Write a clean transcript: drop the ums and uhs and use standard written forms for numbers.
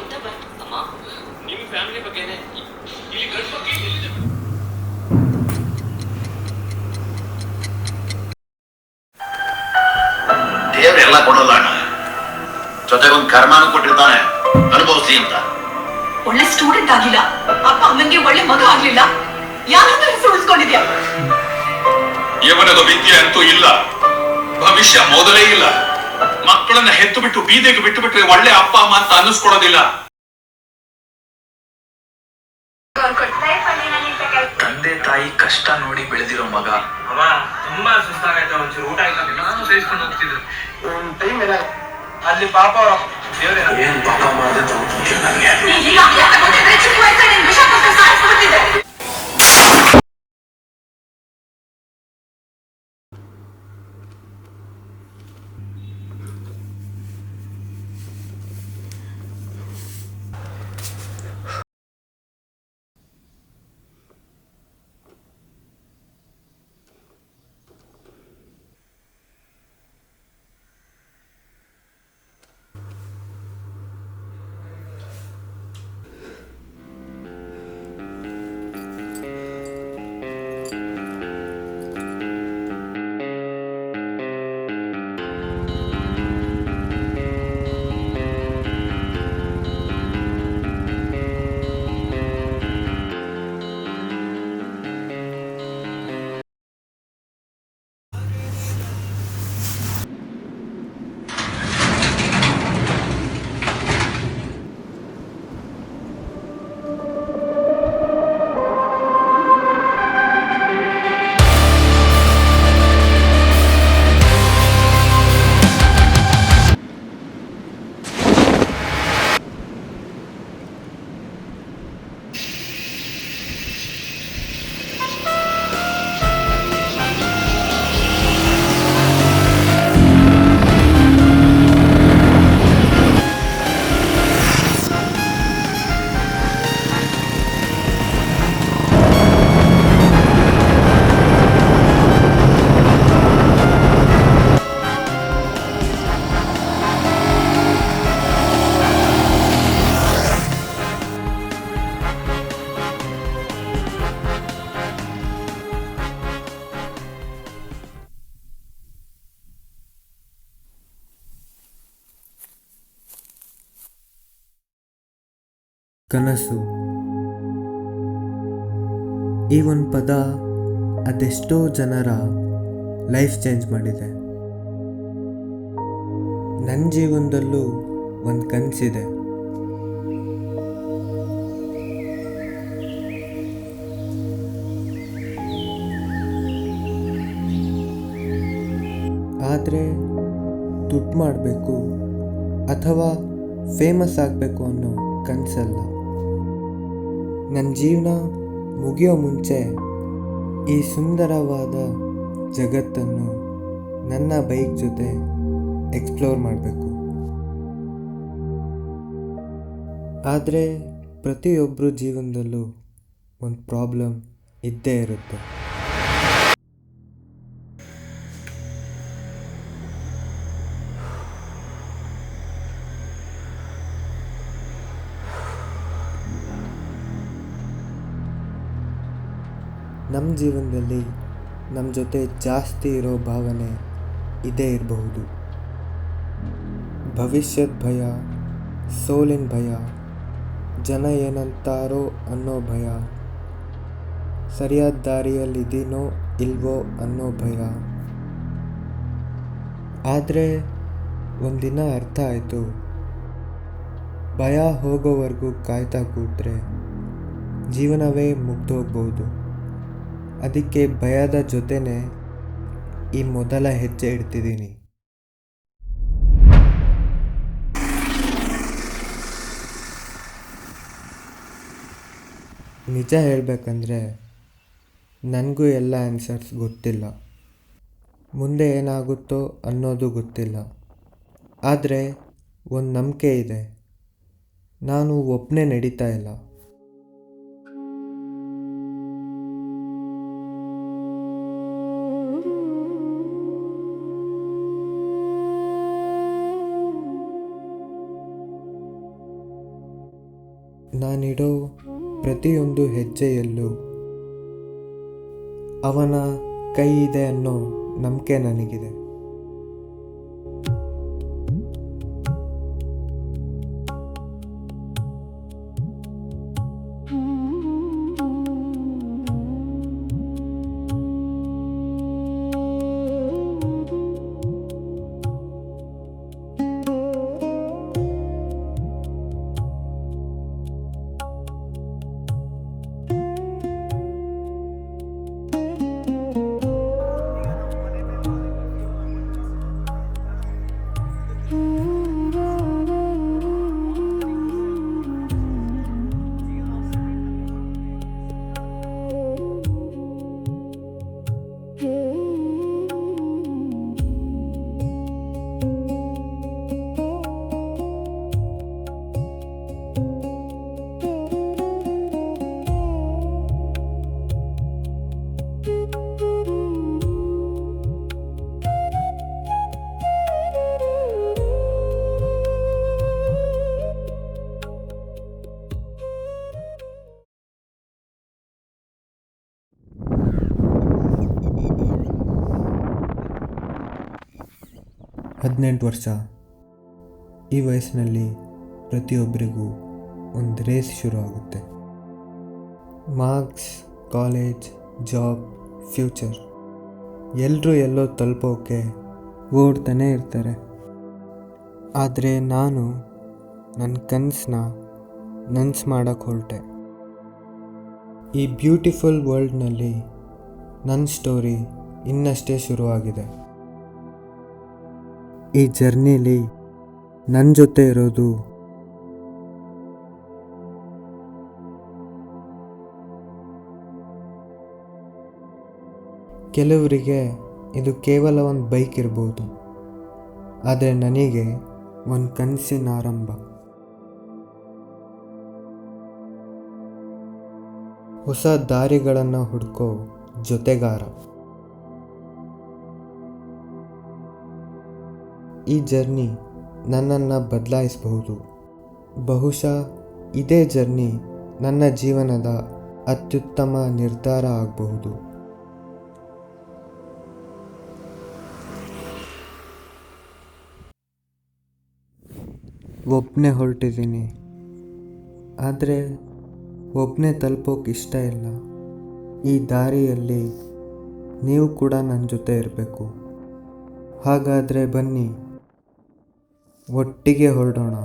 ಅಂತ ಅಮ್ಮ ನಿಮ್ಮ ಫ್ಯಾಮಿಲಿ ಬಗ್ಗೆನೇ ಇಲ್ಲಿ ಗಂಡ ಬಗ್ಗೆ ಎಲ್ಲಿದೆ? ದೇವರೆಲ್ಲ ಕೊಡೋಲ್ಲ ಅಣ್ಣ, ಜೊತೆಗೊಂದು ಕರ್ಮಾನು ಕೊಟ್ಟಿರ್ತಾನೆ, ಅನುಭವಿಸಿ ಅಂತ. ಒಳ್ಳೆ ಸ್ಟೂಡೆಂಟ್ ಆಗಿಲ್ಲ, ಅಪ್ಪ ಅಮ್ಮಂಗೆ ಒಳ್ಳೆ ಮಗ ಆಗ್ಲಿಲ್ಲ, ಯಾರಾದ್ರೂ ಹೆಸರು ಉಳಿಸ್ಕೊಂಡಿದ್ಯಾ? ಇವನದು ವಿದ್ಯೆ ಅಂತೂ ಇಲ್ಲ, ಭವಿಷ್ಯ ಮೊದಲೇ ಇಲ್ಲ. ಮಕ್ಕಳನ್ನ ಹೆತ್ತು ಬಿಟ್ಟು ಬೀದಿಗೆ ಬಿಟ್ಟು ಬಿಟ್ರೆ ಒಳ್ಳೆ ಅಪ್ಪ ಅಮ್ಮ ಅಂತ ಅನ್ನಿಸ್ಕೊಡೋದಿಲ್ಲ. ತಂದೆ ತಾಯಿ ಕಷ್ಟ ನೋಡಿ ಬೆಳೆದಿರೋ ಮಗ. ಅಮ್ಮ ತುಂಬಾ ಸುಸ್ತಾಗೈತೆ, ಒಂಚೂರು ಊಟ ಆಯ್ತಾ? ನಾನು ಸೇರಿಸ್ಕೊಂಡು ಹೋಗ್ತಿದ್ರು ಒಂದು ಟೈಮ್ ಎಲ್ಲ ಅಲ್ಲಿ ಪಾಪ ದೇವ್ರೆ ಏನ್ ಪಾಪ ಮಾಡಿದೆ ನನಗೆ. ಕನಸು, ಈ ಒಂದು ಪದ ಅದೆಷ್ಟೋ ಜನರ ಲೈಫ್ ಚೇಂಜ್ ಮಾಡಿದೆ. ನನ್ನ ಜೀವನದಲ್ಲೂ ಒಂದು ಕನಸಿದೆ. ಆದರೆ ದುಡ್ಡು ಮಾಡಬೇಕು ಅಥವಾ ಫೇಮಸ್ ಆಗಬೇಕು ಅನ್ನೋ ಕನಸಲ್ಲ. ನನ್ನ ಜೀವನ ಮುಗಿಯೋ ಮುಂಚೆ ಈ ಸುಂದರವಾದ ಜಗತ್ತನ್ನು ನನ್ನ ಬೈಕ್ ಜೊತೆ ಎಕ್ಸ್ಪ್ಲೋರ್ ಮಾಡಬೇಕು. ಆದರೆ ಪ್ರತಿಯೊಬ್ಬರ ಜೀವನದಲ್ಲೂ ಒಂದು ಪ್ರಾಬ್ಲಮ್ ಇದ್ದೇ ಇರುತ್ತೆ. ನಮ್ಮ ಜೀವನದಲ್ಲಿ ನಮ್ಮ ಜೊತೆ ಜಾಸ್ತಿ ಇರೋ ಭಾವನೆ ಇದೇ ಇರಬಹುದು. ಭವಿಷ್ಯದ ಭಯ, ಸೋಲಿನ ಭಯ, ಜನ ಏನಂತಾರೋ ಅನ್ನೋ ಭಯ, ಸರಿಯಾದ ದಾರಿಯಲ್ಲಿದ್ದೀನೋ ಇಲ್ವೋ ಅನ್ನೋ ಭಯ. ಆದರೆ ಒಂದಿನ ಅರ್ಥ ಆಯಿತು, ಭಯ ಹೋಗೋವರೆಗೂ ಕಾಯ್ತಾ ಕೂತ್ರೆ ಜೀವನವೇ ಮುಗ್ದೋಗ್ಬೋದು. ಅದಕ್ಕೆ ಭಯದ ಜೊತೆನೇ ಈ ಮೊದಲ ಹೆಜ್ಜೆ ಇಡ್ತಿದ್ದೀನಿ. ನಿಜ ಹೇಳಬೇಕಂದ್ರೆ ನನಗೂ ಎಲ್ಲ ಆನ್ಸರ್ಸ್ ಗೊತ್ತಿಲ್ಲ, ಮುಂದೆ ಏನಾಗುತ್ತೋ ಅನ್ನೋದು ಗೊತ್ತಿಲ್ಲ. ಆದರೆ ಒಂದು ನಂಬಿಕೆ ಇದೆ, ನಾನು ಒಬ್ಬನೇ ನಡೀತಾ ಇಲ್ಲ. ನಾನಿಡೋ ಪ್ರತಿಯೊಂದು ಹೆಜ್ಜೆಯಲ್ಲೂ ಅವನ ಕೈ ಇದೆ ಅನ್ನೋ ನಂಬಿಕೆ ನನಗಿದೆ. ಹದಿನೆಂಟು ವರ್ಷ. ಈ ವಯಸ್ಸಿನಲ್ಲಿ ಪ್ರತಿಯೊಬ್ಬರಿಗೂ ಒಂದು ರೇಸ್ ಶುರು ಆಗುತ್ತೆ. ಮಾರ್ಕ್ಸ್, ಕಾಲೇಜ್, ಜಾಬ್, ಫ್ಯೂಚರ್ ಎಲ್ಲರೂ ಎಲ್ಲೋ ತಲುಪೋಕೆ ಓಡ್ತಾನೆ ಇರ್ತಾರೆ. ಆದರೆ ನಾನು ನನ್ನ ಕನಸನ್ನ ನನಸು ಮಾಡೋಕ್ಕೆ ಹೊರಟೆ. ಈ ಬ್ಯೂಟಿಫುಲ್ ವರ್ಲ್ಡ್ನಲ್ಲಿ ನನ್ನ ಸ್ಟೋರಿ ಇನ್ನಷ್ಟೇ ಶುರುವಾಗಿದೆ. ಈ ಜರ್ನಿಲಿ ನನ್ನ ಜೊತೆ ಇರೋದು ಕೆಲವರಿಗೆ ಇದು ಕೇವಲ ಒಂದು ಬೈಕ್ ಇರ್ಬೋದು, ಆದರೆ ನನಗೆ ಒಂದು ಕನಸಿನ ಆರಂಭ. ಹೊಸ ದಾರಿಗಳನ್ನು ಹುಡುಕೋ ಜೊತೆಗಾರ. ಈ ಜರ್ನಿ ನನ್ನನ್ನು ಬದಲಾಯಿಸಬಹುದು. ಬಹುಶಃ ಇದೇ ಜರ್ನಿ ನನ್ನ ಜೀವನದ ಅತ್ಯುತ್ತಮ ನಿರ್ಧಾರ ಆಗಬಹುದು. ಒಬ್ಬನೇ ಹೊರಟಿದ್ದೀನಿ, ಆದರೆ ಒಬ್ಬನೇ ತಲುಪೋಕೆ ಇಷ್ಟ ಇಲ್ಲ. ಈ ದಾರಿಯಲ್ಲಿ ನೀವು ಕೂಡ ನನ್ನ ಜೊತೆ ಇರಬೇಕು. ಹಾಗಾದರೆ ಬನ್ನಿ, ಒಟ್ಟಿಗೆ ಹೊರಡೋಣ.